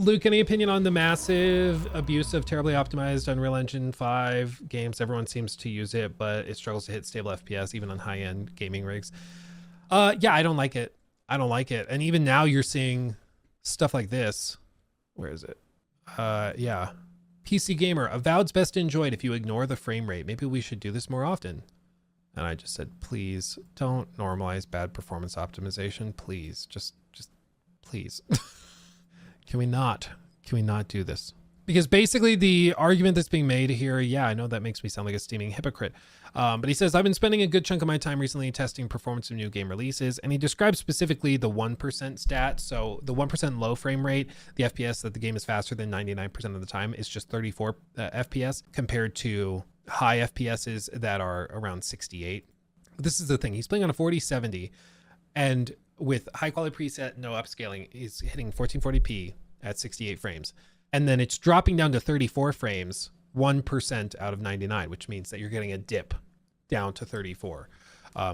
Luke, any opinion on the massive abuse of terribly optimized Unreal Engine 5 games? Everyone seems to use it, but it struggles to hit stable FPS even on high-end gaming rigs. Yeah, I don't like it. I don't like it. And even now you're seeing stuff like this. Where is it? Yeah. PC Gamer, Avowed's best enjoyed if you ignore the frame rate. Maybe we should do this more often. And I just said, please don't normalize bad performance optimization. Please, just please. Can we not do this? Because basically the argument that's being made here, yeah, I know that makes me sound like a steaming hypocrite. But he says, I've been spending a good chunk of my time recently testing performance of new game releases. And he describes specifically the 1% stat. So the 1% low frame rate, the FPS that the game is faster than 99% of the time is just 34 FPS compared to high FPSs that are around 68. But this is the thing. He's playing on a 4070 and with high quality preset, no upscaling, he's hitting 1440p at 68 frames. And then it's dropping down to 34 frames, 1% out of 99, which means that you're getting a dip down to 34,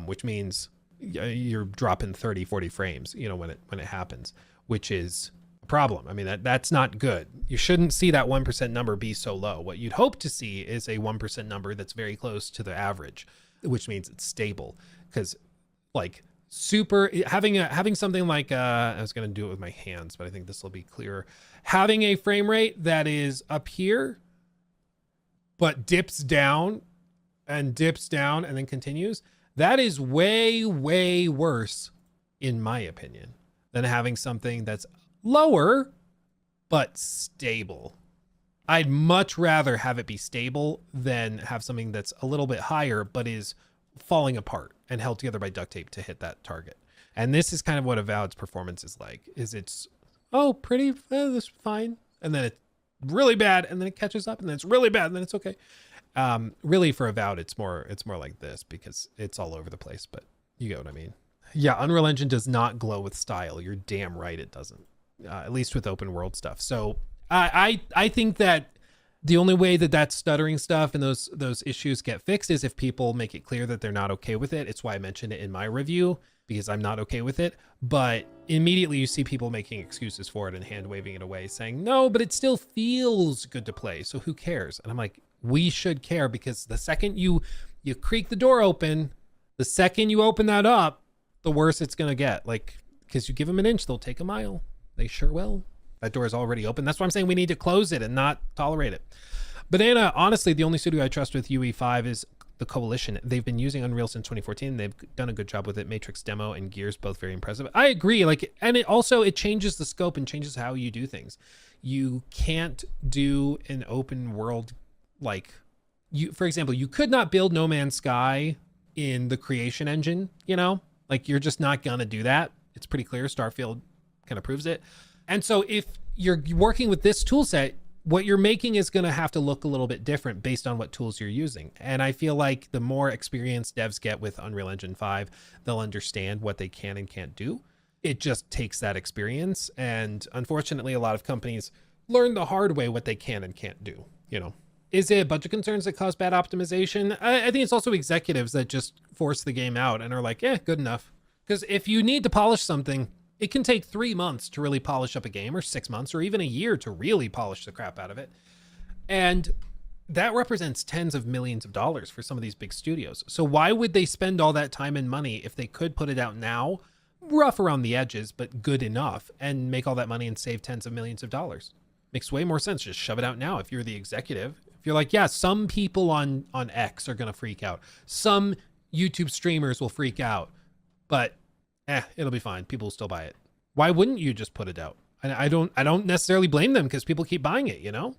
which means you're dropping 30, 40 frames, you know, when it happens, which is a problem. I mean, that's not good. You shouldn't see that 1% number be so low. What you'd hope to see is a 1% number that's very close to the average, which means it's stable. Because like having something like I was going to do it with my hands, but I think this will be clearer. Having a frame rate that is up here but dips down and then continues, that is way worse in my opinion than having something that's lower but stable. I'd much rather have it be stable than have something that's a little bit higher but is falling apart and held together by duct tape to hit that target. And this is kind of what Avowed's performance is like. It's pretty, this is fine, and then it's really bad, and then it catches up, and then it's really bad, and then it's okay. Really for Avowed, it's more like this because it's all over the place, but you get what I mean. Yeah, Unreal Engine does not glow with style. You're damn right it doesn't, at least with open world stuff. So I think that the only way that stuttering stuff and those issues get fixed is if people make it clear that they're not okay with it. It's why I mentioned it in my review, because I'm not okay with it. But immediately you see people making excuses for it and hand waving it away, saying, no, but it still feels good to play, so who cares? And I'm like, we should care, because the second you creak the door open, the second you open that up, the worse it's gonna get. Like, because you give them an inch, they'll take a mile. They sure will. That door is already open. That's why I'm saying we need to close it and not tolerate it. Banana, honestly, the only studio I trust with UE5 is the Coalition. They've been using Unreal since 2014. They've done a good job with it. Matrix Demo and Gears, both very impressive. I agree. Like, and it changes the scope and changes how you do things. You can't do an open world, like, for example, you could not build No Man's Sky in the Creation Engine, you know? Like, you're just not gonna do that. It's pretty clear. Starfield kind of proves it. And so if you're working with this tool set, what you're making is going to have to look a little bit different based on what tools you're using. And I feel like the more experienced devs get with Unreal Engine 5, they'll understand what they can and can't do. It just takes that experience. And unfortunately, a lot of companies learn the hard way what they can and can't do. You know, is it budget concerns that cause bad optimization? I think it's also executives that just force the game out and are like, yeah, good enough. Because if you need to polish something, it can take 3 months to really polish up a game, or 6 months, or even a year to really polish the crap out of it. And that represents tens of millions of dollars for some of these big studios. So why would they spend all that time and money if they could put it out now, rough around the edges, but good enough, and make all that money and save tens of millions of dollars? Makes way more sense. Just shove it out now. If you're the executive, if you're like, yeah, some people on X are going to freak out. Some YouTube streamers will freak out, but it'll be fine. People will still buy it. Why wouldn't you just put it out? I don't necessarily blame them, because people keep buying it, you know?